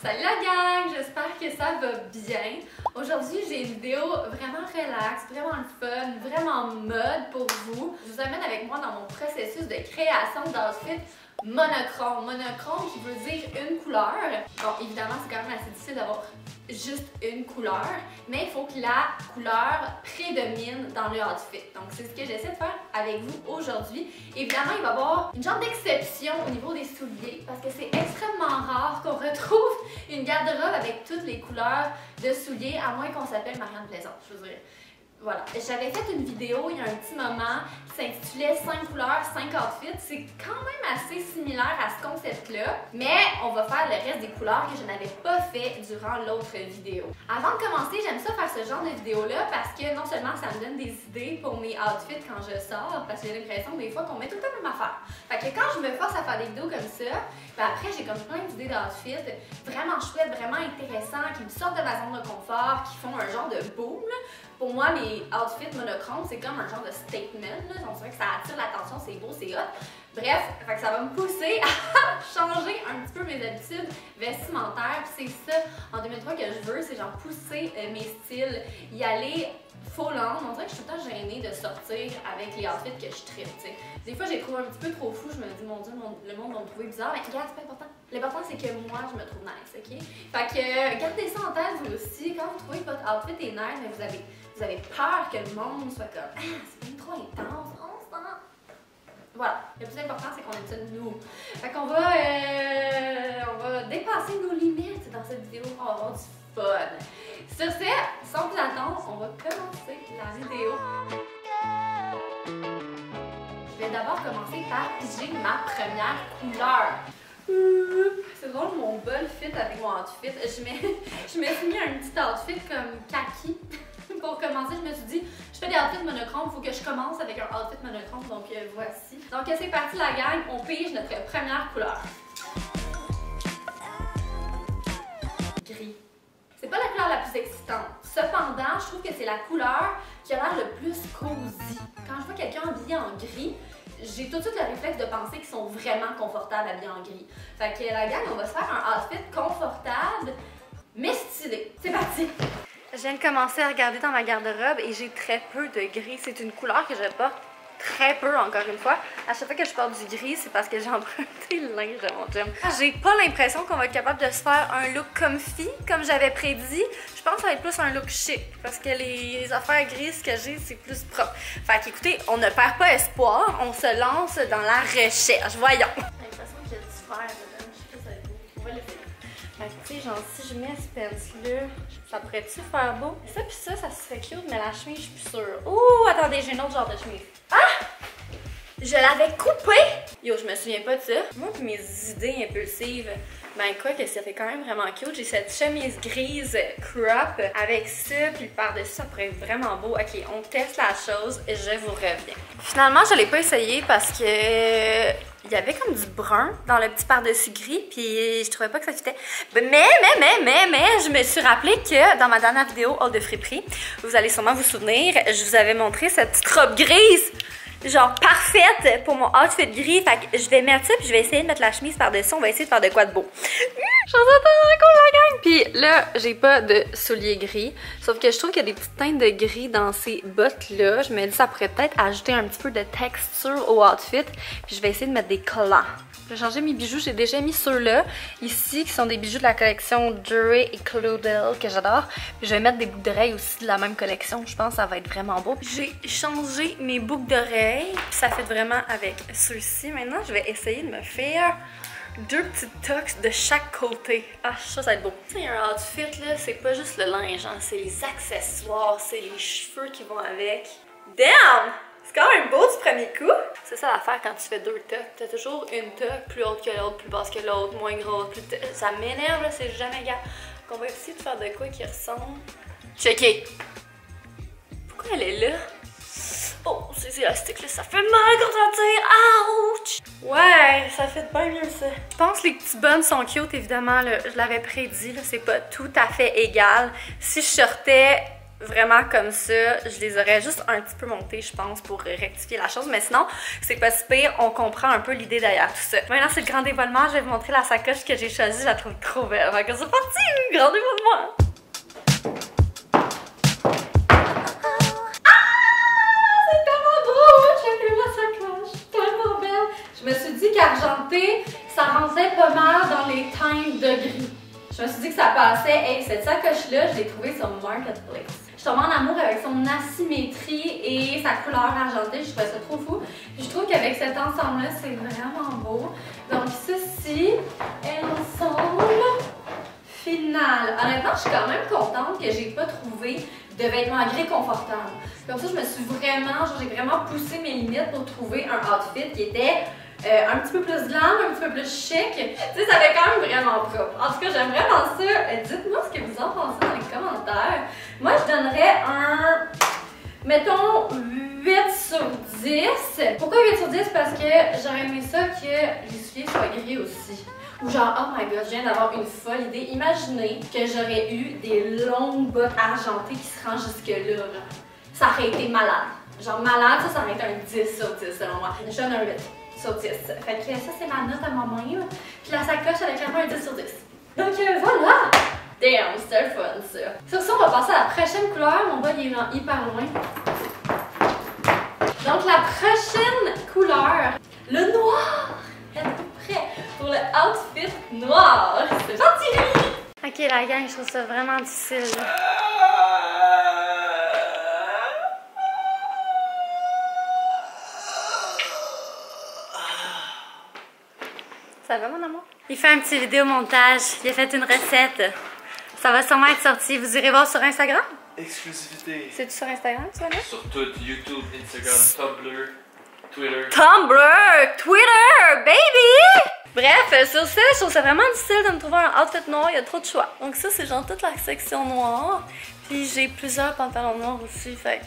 Salut la gang, j'espère que ça va bien. Aujourd'hui, j'ai une vidéo vraiment relax, vraiment le fun, vraiment mode pour vous. Je vous amène avec moi dans mon processus de création d'outfit monochrome. Monochrome qui veut dire une couleur. Bon, évidemment, c'est quand même assez difficile d'avoir juste une couleur, mais il faut que la couleur prédomine dans le outfit. Donc, c'est ce que j'essaie de faire avec vous aujourd'hui. Évidemment, il va y avoir une genre d'exception au niveau des souliers parce que c'est extrêmement rare qu'on retrouve une garde-robe avec toutes les couleurs de souliers, à moins qu'on s'appelle Marianne Plaisante, je veux dire. Voilà. J'avais fait une vidéo il y a un petit moment qui s'intitulait 5 couleurs, 5 outfits. C'est quand même assez similaire à ce concept-là, mais on va faire le reste des couleurs que je n'avais pas fait durant l'autre vidéo. Avant de commencer, j'aime ça faire ce genre de vidéo-là parce que non seulement ça me donne des idées pour mes outfits quand je sors, parce que j'ai l'impression des fois qu'on met tout le temps la même affaire. Fait que quand je me force à faire des vidéos comme ça, ben après j'ai comme plein d'idées d'outfits vraiment chouettes, vraiment intéressants, qui me sortent de ma zone de confort, qui font un genre de boom. Pour moi, les outfits monochromes, c'est comme un genre de statement. On dirait que ça attire l'attention, c'est beau, c'est hot. Bref, fait que ça va me pousser à changer un petit peu mes habitudes vestimentaires. Puis c'est ça, en 2003, que je veux, c'est genre pousser mes styles, y aller full on. On dirait que je suis tout le temps gênée de sortir avec les outfits que je tripe, t'sais. Des fois, j'ai trouvé un petit peu trop fou, je me dis, mon Dieu, le monde va me trouver bizarre. Mais regarde, c'est pas important. L'important, c'est que moi, je me trouve nice, ok? Fait que gardez ça en tête, vous aussi. Quand vous trouvez que votre outfit est nice, mais vous avez peur que le monde soit comme « Ah, c'est bien trop intense, on se sent... » Voilà, le plus important, c'est qu'on aime ça de nous. Fait qu'on va dépasser nos limites dans cette vidéo, on va avoir du fun. Sur ce, sans plus attendre, on va commencer la vidéo. Je vais d'abord commencer par piger ma première couleur. C'est drôle, mon bol fit avec mon outfit. Je me suis mis un petit outfit comme kaki. Pour commencer, je me suis dit, je fais des outfits monochromes, il faut que je commence avec un outfit monochrome, donc voici. Donc c'est parti la gang, on pige notre première couleur. Gris. C'est pas la couleur la plus excitante. Cependant, je trouve que c'est la couleur qui a l'air le plus cosy. Quand je vois quelqu'un habillé en gris, j'ai tout de suite le réflexe de penser qu'ils sont vraiment confortables habillés en gris. Fait que la gang, on va se faire un outfit confortable, mais stylé. C'est parti! Je viens de commencer à regarder dans ma garde-robe et j'ai très peu de gris. C'est une couleur que je porte très peu, encore une fois. À chaque fois que je porte du gris, c'est parce que j'ai emprunté le linge de mon gym. J'ai pas l'impression qu'on va être capable de se faire un look comfy, comme j'avais prédit. Je pense que ça va être plus un look chic, parce que les affaires grises que j'ai, c'est plus propre. Fait qu'écoutez, on ne perd pas espoir, on se lance dans la recherche. Voyons! J'ai l'impression qu'il y a du vert dedans. Je sais pas si ça va être beau. On va l'essayer. Fait que, tu sais, genre, si je mets ce pants-là, ça pourrait-tu faire beau? Ça pis ça serait cute, mais la chemise, je suis plus sûre. Ouh, attendez, j'ai un autre genre de chemise. Ah! Je l'avais coupée! Yo, je me souviens pas de ça. Moi pis mes idées impulsives, ben quoi que ça fait quand même vraiment cute. J'ai cette chemise grise crop avec ça, puis par-dessus, ça pourrait être vraiment beau. Ok, on teste la chose et je vous reviens. Finalement, je l'ai pas essayé parce que... il y avait comme du brun dans le petit par-dessus gris, puis je trouvais pas que ça fitait. Mais, je me suis rappelé que dans ma dernière vidéo Haul de friperie, vous allez sûrement vous souvenir, je vous avais montré cette petite robe grise, genre parfaite pour mon outfit gris. Fait que je vais mettre ça, puis je vais essayer de mettre la chemise par-dessus. On va essayer de faire de quoi de beau. Je trouve ça tellement cool, la gang! Puis là, j'ai pas de souliers gris, sauf que je trouve qu'il y a des petites teintes de gris dans ces bottes-là. Je me dis ça pourrait peut-être ajouter un petit peu de texture au outfit. Puis je vais essayer de mettre des collants. Je vais changer mes bijoux, j'ai déjà mis ceux-là, ici, qui sont des bijoux de la collection Duret et Claudel, que j'adore. Puis je vais mettre des boucles d'oreilles aussi de la même collection, je pense que ça va être vraiment beau. J'ai changé mes boucles d'oreilles, puis ça fait vraiment avec ceux-ci. Maintenant, je vais essayer de me faire deux petites toques de chaque côté. Ah, ça va être beau. Tu sais, un outfit, là, c'est pas juste le linge, hein, c'est les accessoires, c'est les cheveux qui vont avec. Damn! C'est quand même beau du premier coup. C'est ça l'affaire quand tu fais deux toques. T'as toujours une toque plus haute que l'autre, plus basse que l'autre, moins grosse. Ça m'énerve, là, c'est jamais égal. Donc on va essayer de faire de quoi qui ressemble. Checker. Pourquoi elle est là? Oh, ces élastiques là, ça fait mal quand on tire. Ouch! Ouais, ça fait bien mieux ça. Je pense que les petits buns sont cute, évidemment. Là, je l'avais prédit, là, c'est pas tout à fait égal. Si je sortais vraiment comme ça. Je les aurais juste un petit peu montés, je pense, pour rectifier la chose. Mais sinon, c'est pas si pire. On comprend un peu l'idée derrière tout ça. Maintenant, c'est le grand dévoilement. Je vais vous montrer la sacoche que j'ai choisie. Je la trouve trop belle. Fait que c'est parti! Grand dévoilement! Je me suis dit qu'argenté, ça rentrait pas mal dans les teintes de gris. Je me suis dit que ça passait. Hey, cette sacoche-là, je l'ai trouvée sur Marketplace. Je suis tombée en amour avec son asymétrie et sa couleur argentée. Je trouvais ça trop fou. Puis je trouve qu'avec cet ensemble-là, c'est vraiment beau. Donc ceci est l'ensemble final. Honnêtement, je suis quand même contente que j'ai pas trouvé de vêtements gris confortables. Comme ça, je me suis vraiment, j'ai vraiment poussé mes limites pour trouver un outfit qui était un petit peu plus glam, un petit peu plus chic. Tu sais, ça fait quand même vraiment propre. En tout cas, j'aime vraiment ça. Dites-moi ce que vous en pensez dans les commentaires. Moi, je donnerais un, mettons, 8 sur 10. Pourquoi 8 sur 10? Parce que j'aurais aimé ça que les souliers soient gris aussi. Ou genre, oh my god, je viens d'avoir une folle idée. Imaginez que j'aurais eu des longues bottes argentées qui se rendent jusque-là. Ça aurait été malade. Genre malade, ça aurait été un 10 sur 10 selon moi. Je donne un 8 sur 10. Fait que ça, c'est ma note à moi-même. Puis la sacoche, elle a clairement un 10 sur 10. Donc voilà! Damn, c'était fun ça. Sur ça, on va passer à la prochaine couleur. Mon bol, il est genre hyper loin. Donc la prochaine couleur, le noir. Êtes-vous prêts pour le outfit noir? C'est parti! Ok, la gang, je trouve ça vraiment difficile. Ça va, mon amour? Il fait un petit vidéo montage. Il a fait une recette. Ça va sûrement être sorti. Vous irez voir sur Instagram? Exclusivité. C'est-tu sur Instagram, ça, là? Sur tout, YouTube, Instagram, Tumblr, Twitter. Tumblr! Twitter! Baby! Bref, sur ça, je trouve ça vraiment difficile de me trouver un outfit noir. Il y a trop de choix. Donc ça, c'est genre toute la section noire. Puis j'ai plusieurs pantalons noirs aussi. Fait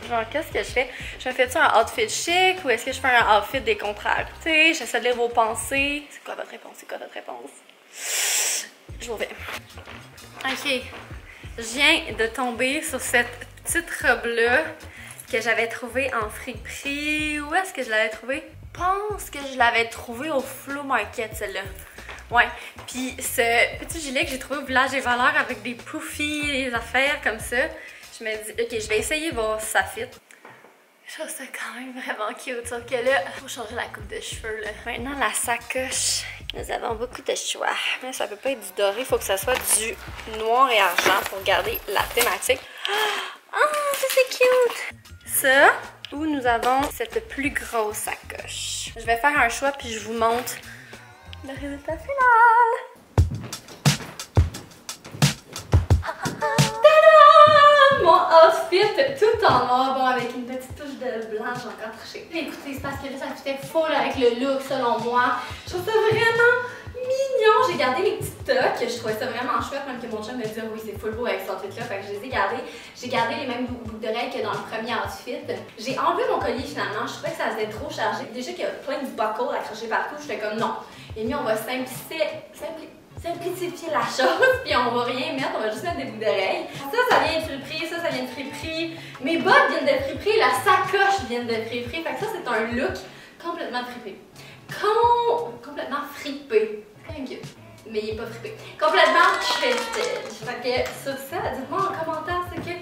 genre, qu'est-ce que je fais? Je me fais-tu un outfit chic ou est-ce que je fais un outfit décontracté? J'essaie de lire vos pensées. C'est quoi votre réponse? C'est quoi votre réponse? Je vous vais. Ok. Je viens de tomber sur cette petite robe-là que j'avais trouvée en friperie. Où est-ce que je l'avais trouvée? Je pense que je l'avais trouvée au Flow Market, celle-là. Ouais. Puis ce petit gilet que j'ai trouvé au Village des Valeurs avec des poufis, des affaires comme ça, je me dis, ok, je vais essayer voir si ça fit. Je trouve ça quand même vraiment cute, sauf que là, il faut changer la coupe de cheveux, là. Maintenant, la sacoche. Nous avons beaucoup de choix. Mais ça peut pas être du doré, il faut que ça soit du noir et argent pour garder la thématique. Oh, ça c'est cute! Ça, où nous avons cette plus grosse sacoche. Je vais faire un choix puis je vous montre le résultat final. Tadam! Mon outfit tout en noir, bon avec une petite touche de blanc, j'ai encore triché. Écoutez, c'est parce que là, ça fitait full avec le look selon moi. Je trouve ça vraiment mignon. J'ai gardé les petits tocs, je trouvais ça vraiment chouette, même que mon chum me dit oui, c'est full beau avec ce outfit là, fait que je les ai gardés. J'ai gardé les mêmes boucles d'oreilles que dans le premier outfit. J'ai enlevé mon collier finalement, je trouvais que ça faisait trop chargé. Déjà qu'il y a plein de buckles accrochés partout, je fais comme non. Et mieux on va simplifier la chose, puis on va rien mettre, on va juste mettre des boucles d'oreilles. Ça vient de friperie, ça vient de friperie. Mes bottes viennent de friperie, la sacoche vient de friperie, fait que ça c'est un look complètement fripé. Complètement fripé. C'est quand même cute, mais il est pas fripé. Complètement twisted. Fait que sur ça, dites-moi en commentaire ce que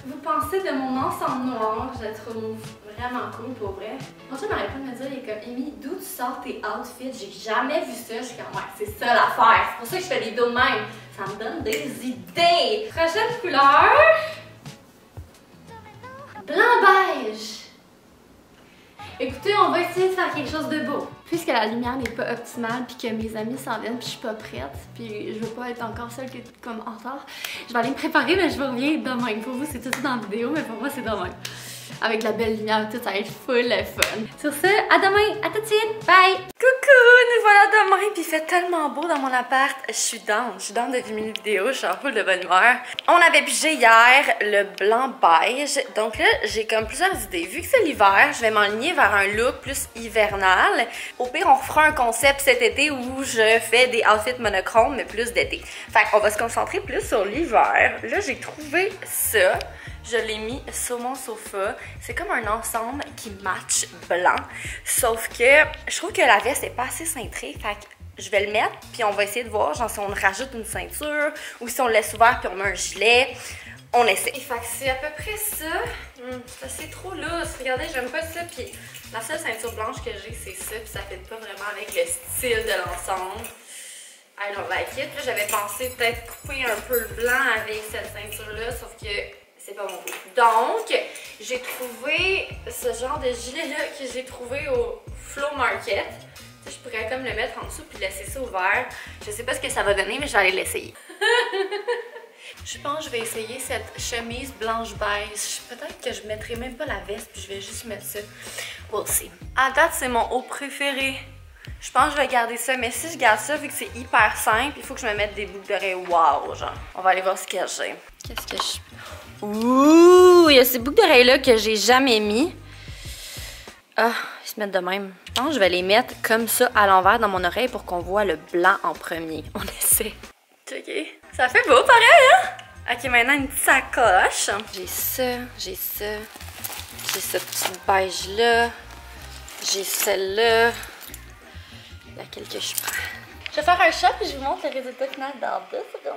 vous pensez de mon ensemble noir. Je le trouve vraiment cool pour vrai. Mon chum m'arrête pas de me dire, il est comme Amy, d'où tu sors tes outfits? J'ai jamais vu ça. Je suis comme ouais, c'est ça l'affaire. C'est pour ça que je fais les dos de même. Ça me donne des idées. Prochaine couleur. Blanc-beige. Écoutez, on va essayer de faire quelque chose de beau. Puisque la lumière n'est pas optimale, puis que mes amis s'en viennent, puis je suis pas prête, puis je veux pas être encore seule qui est comme en retard, je vais aller me préparer, mais je vous reviens demain. Pour vous, c'est tout dans la vidéo, mais pour moi, c'est demain. Avec la belle lumière, tout ça va être full fun. Sur ce, à demain, à tout de suite, bye! Coucou! nous voilà demain, puis il fait tellement beau dans mon appart. Je suis down de filmer une vidéo, je suis en full de bonne humeur. On avait pigé hier le blanc beige, donc là j'ai comme plusieurs idées. Vu que c'est l'hiver, je vais m'enligner vers un look plus hivernal. Au pire, on refera un concept cet été où je fais des outfits monochromes, mais plus d'été. Fait qu'on va se concentrer plus sur l'hiver. Là, j'ai trouvé ça. Je l'ai mis sur mon sofa. C'est comme un ensemble qui match blanc. Sauf que je trouve que la veste est pas assez cintrée. Fait que je vais le mettre, puis on va essayer de voir genre si on rajoute une ceinture ou si on le laisse ouvert puis on met un gilet. On essaie. Fait que c'est à peu près ça. C'est trop lousse. Regardez, j'aime pas ça. Puis la seule ceinture blanche que j'ai, c'est ça. Puis ça fait pas vraiment avec le style de l'ensemble. I don't like it. Là, j'avais pensé peut-être couper un peu le blanc avec cette ceinture-là, sauf que c'est pas mon goût. Donc, j'ai trouvé ce genre de gilet-là que j'ai trouvé au Flow Market. Je pourrais comme le mettre en dessous puis laisser ça ouvert. Je sais pas ce que ça va donner, mais je vais aller l'essayer. Je pense que je vais essayer cette chemise blanche beige. Peut-être que je mettrai même pas la veste puis je vais juste mettre ça. We'll see. À date, c'est mon haut préféré. Je pense que je vais garder ça, mais si je garde ça, vu que c'est hyper simple, il faut que je me mette des boucles d'oreilles wow, genre. On va aller voir ce que j'ai. Qu'est-ce que je... Ouh! Il y a ces boucles d'oreilles-là que j'ai jamais mis. Ah, ils se mettent de même. Je pense que je vais les mettre comme ça à l'envers dans mon oreille pour qu'on voit le blanc en premier. On essaie. OK. Ça fait beau, pareil, hein? OK, maintenant, une petite sacoche. J'ai ça, j'ai ça. J'ai ce petit beige-là. J'ai celle-là. Laquelle que je prends. Je vais faire un shot et je vous montre le résultat final dans 2 secondes.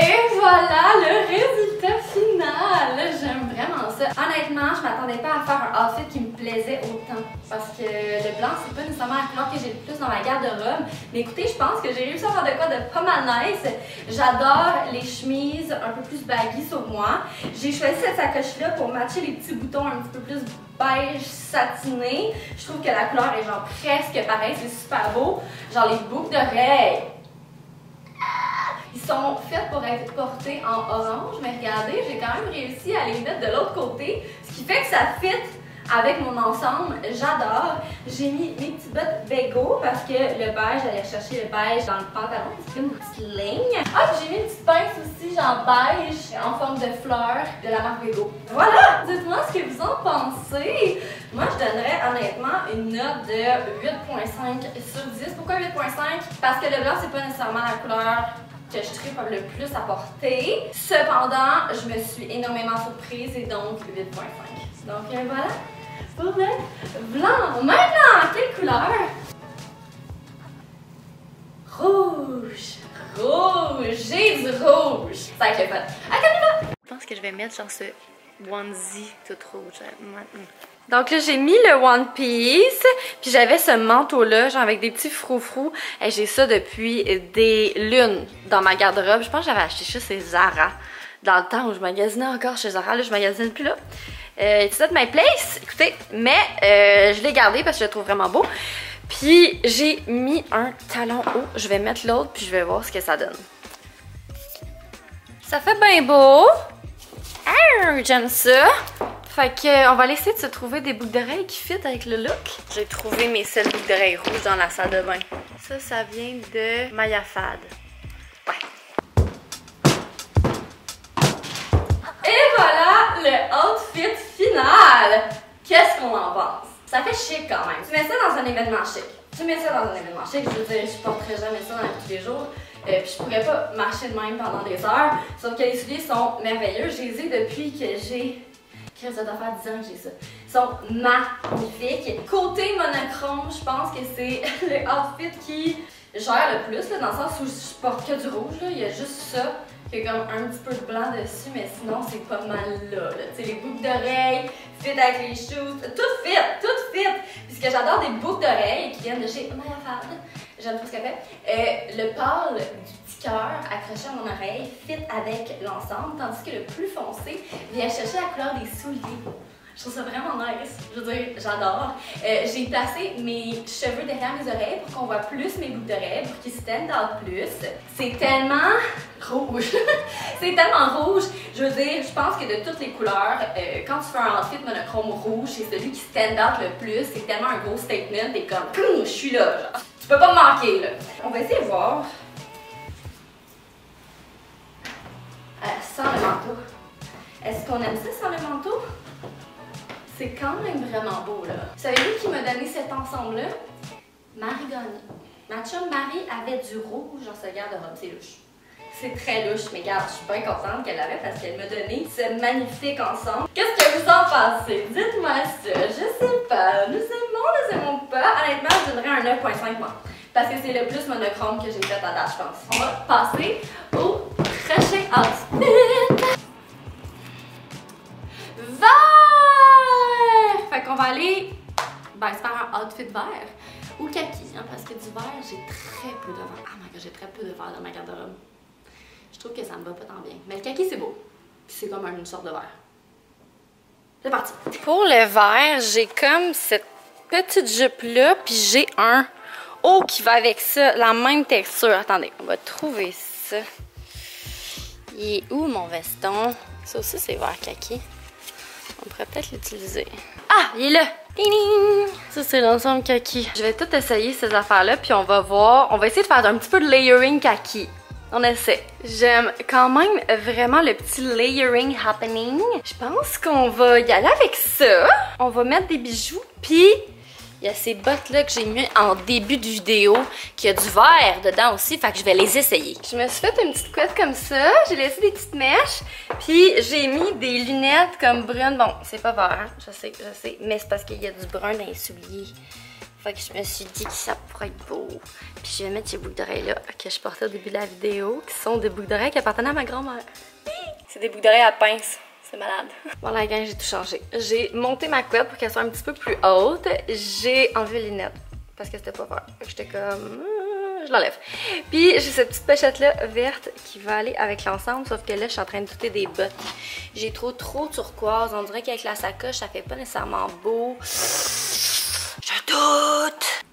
Et voilà le résultat final! J'aime vraiment ça. Honnêtement, je m'attendais pas à faire un outfit qui me plaisait autant. Parce que le blanc, c'est pas nécessairement la couleur que j'ai le plus dans ma garde-robe. Mais écoutez, je pense que j'ai réussi à faire de quoi de pas mal nice. J'adore les chemises un peu plus baggy sur moi. J'ai choisi cette sacoche-là pour matcher les petits boutons un petit peu plus beige satiné. Je trouve que la couleur est genre presque pareille, c'est super beau. Genre les boucles d'oreilles. Ils sont faits pour être portés en orange, mais regardez, j'ai quand même réussi à les mettre de l'autre côté, ce qui fait que ça fit avec mon ensemble. J'adore. J'ai mis mes petits bottes Bego parce que le beige, j'allais chercher le beige dans le pantalon, c'est une petite ligne. Ah, j'ai mis une petite pince aussi, genre beige, en forme de fleur de la marque Bego. Voilà! Dites-moi ce que vous en pensez. Moi, je donnerais honnêtement une note de 8.5 sur 10. Pourquoi 8.5? Parce que le blanc, c'est pas nécessairement la couleur que je tripe le plus à porter. Cependant, je me suis énormément surprise et donc 8.5. Donc voilà, pour le blanc. Maintenant, quelle couleur? Rouge. Rouge. J'ai du rouge. Ça va être le fun. Je pense que je vais mettre genre ce onesie tout rouge. Donc là, j'ai mis le One Piece, puis j'avais ce manteau-là, genre avec des petits froufrous. Et j'ai ça depuis des lunes dans ma garde-robe. Je pense que j'avais acheté ça chez Zara, dans le temps où je magasinais encore chez Zara. Là, je magasine plus là. It's not my place, écoutez, mais je l'ai gardé parce que je le trouve vraiment beau. Puis j'ai mis un talon haut. Je vais mettre l'autre, puis je vais voir ce que ça donne. Ça fait bien beau. Ah, j'aime ça. Fait que on va essayer de se trouver des boucles d'oreilles qui fit avec le look. J'ai trouvé mes seules boucles d'oreilles rouges dans la salle de bain. Ça vient de Maya Fad. Ouais. Et voilà le outfit final. Qu'est-ce qu'on en pense? Ça fait chic quand même. Tu mets ça dans un événement chic. Tu mets ça dans un événement chic, je veux dire, je porterais jamais ça dans tous les jours. Puis je pourrais pas marcher de même pendant des heures. Sauf que les souliers sont merveilleux. Je les ai depuis que j'ai... Ça doit faire 10 ans que j'ai ça. Ils sont magnifiques. Côté monochrome, je pense que c'est le outfit qui gère le plus, là, dans le sens où je porte que du rouge. Là. Il y a juste ça, qui a comme un petit peu de blanc dessus, mais sinon c'est pas mal là. Tu sais, les boucles d'oreilles, fit avec les shoes, tout fit, tout fit. Puis ce que j'adore des boucles d'oreilles qui viennent de chez Maya Fad, j'aime trop ce qu'elle fait. Le pâle du petit cœur accroché à mon oreille fit avec l'ensemble, tandis que le plus foncé vient chercher la couleur des souliers. Je trouve ça vraiment nice. Je veux dire, j'adore. J'ai placé mes cheveux derrière mes oreilles pour qu'on voit plus mes boucles d'oreilles, pour qu'ils stand out plus. C'est tellement rouge. C'est tellement rouge. Je veux dire, je pense que de toutes les couleurs, quand tu fais un outfit monochrome rouge, c'est celui qui stand out le plus. C'est tellement un gros statement. T'es comme, je suis là, genre. Tu peux pas me manquer, là. On va essayer de voir. Sans le manteau. Est-ce qu'on aime ça sans le manteau? C'est quand même vraiment beau, là. Savez-vous qui m'a donné cet ensemble-là? Marie Gagné. Ma chum Marie avait du rouge dans sa garde-robe. C'est louche. C'est très louche, mais regarde, je suis bien contente qu'elle l'avait parce qu'elle m'a donné ce magnifique ensemble. Qu'est-ce que vous en pensez? Dites-moi ça. Je sais pas. Nous aimons pas. Honnêtement, je donnerais un 9.5 moi. Parce que c'est le plus monochrome que j'ai fait à date, je pense. On va passer au prochain outfit. Vert! Fait qu'on va aller se faire un outfit vert ou kaki, hein, parce que du vert, j'ai très peu de vert. Ah my god, j'ai très peu de vert dans ma garde-robe. Je trouve que ça me va pas tant bien. Mais le kaki, c'est beau. Puis c'est comme une sorte de vert. C'est parti! Pour le vert, j'ai comme cette petite jupe-là, puis j'ai un haut qui va avec ça, la même texture. Attendez, on va trouver ça. Il est où mon veston? Ça aussi, c'est vert kaki. On pourrait peut-être l'utiliser. Ah, il est là! Ding ding! Ça, c'est l'ensemble kaki. Je vais tout essayer ces affaires-là, puis on va voir. On va essayer de faire un petit peu de layering kaki. On essaie. J'aime quand même vraiment le petit layering happening. Je pense qu'on va y aller avec ça. On va mettre des bijoux, puis il y a ces bottes-là que j'ai mis en début de vidéo, qui a du vert dedans aussi, fait que je vais les essayer. Je me suis fait une petite couette comme ça, j'ai laissé des petites mèches, puis j'ai mis des lunettes comme brunes. Bon, c'est pas vert, hein? Je sais, mais c'est parce qu'il y a du brun dans les souliers. Fait que je me suis dit que ça pourrait être beau. Puis je vais mettre ces boucles d'oreilles là que je portais au début de la vidéo, qui sont des boucles d'oreilles qui appartenaient à ma grand-mère. C'est des boucles d'oreilles à pince. C'est malade. Bon, la gang, j'ai tout changé. J'ai monté ma couette pour qu'elle soit un petit peu plus haute. J'ai enlevé les lunettes parce que c'était pas vert. J'étais comme... je l'enlève. Puis j'ai cette petite pochette-là verte qui va aller avec l'ensemble, sauf que là, je suis en train de douter des bottes. J'ai trop turquoise. On dirait qu'avec la sacoche, ça fait pas nécessairement beau. Je doute!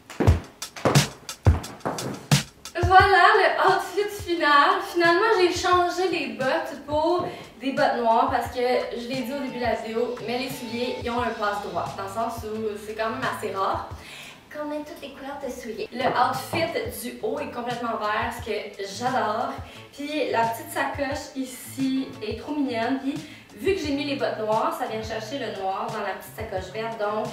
Voilà le outfit final. Finalement, j'ai changé les bottes pour des bottes noires parce que je l'ai dit au début de la vidéo, mais les souliers, ils ont un passe droit. Dans le sens où c'est quand même assez rare qu'on ait toutes les couleurs de souliers. Le outfit du haut est complètement vert, ce que j'adore. Puis la petite sacoche ici est trop mignonne. Puis vu que j'ai mis les bottes noires, ça vient chercher le noir dans la petite sacoche verte. Donc,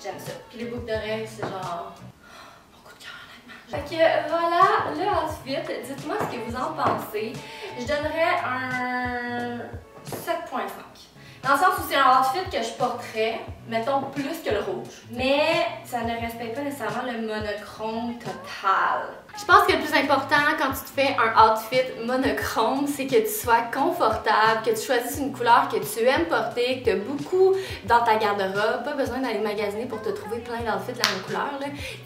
j'aime ça. Puis les boucles d'oreilles, c'est genre... Fait que voilà le outfit. Dites-moi ce que vous en pensez. Je donnerais un 7.5. Dans le sens où c'est un outfit que je porterais, mettons, plus que le rouge. Mais ça ne respecte pas nécessairement le monochrome total. Je pense que le plus important quand tu te fais un outfit monochrome, c'est que tu sois confortable, que tu choisisses une couleur que tu aimes porter, que tu as beaucoup dans ta garde-robe. Pas besoin d'aller magasiner pour te trouver plein d'outfits de la même couleur.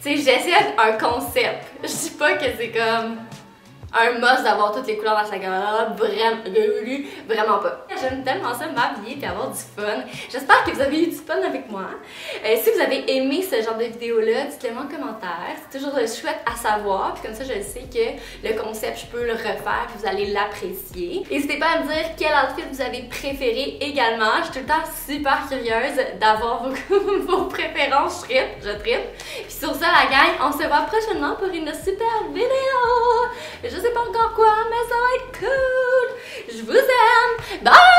Tu sais, j'essaie un concept. Je dis pas que c'est comme un must d'avoir toutes les couleurs dans sa garde-robe, vraiment pas. J'aime tellement ça m'habiller et avoir du fun. J'espère que vous avez eu du fun avec moi. Si vous avez aimé ce genre de vidéo-là, dites-le moi en commentaire. C'est toujours chouette à savoir. Puis comme ça, je sais que le concept, je peux le refaire et vous allez l'apprécier. N'hésitez pas à me dire quel outfit vous avez préféré également. Je suis tout le temps super curieuse d'avoir vos préférences. Je trippe. Puis sur ça, la gang, on se voit prochainement pour une super vidéo. Je sais pas encore quoi, mais ça va être cool. Je vous aime. Bye!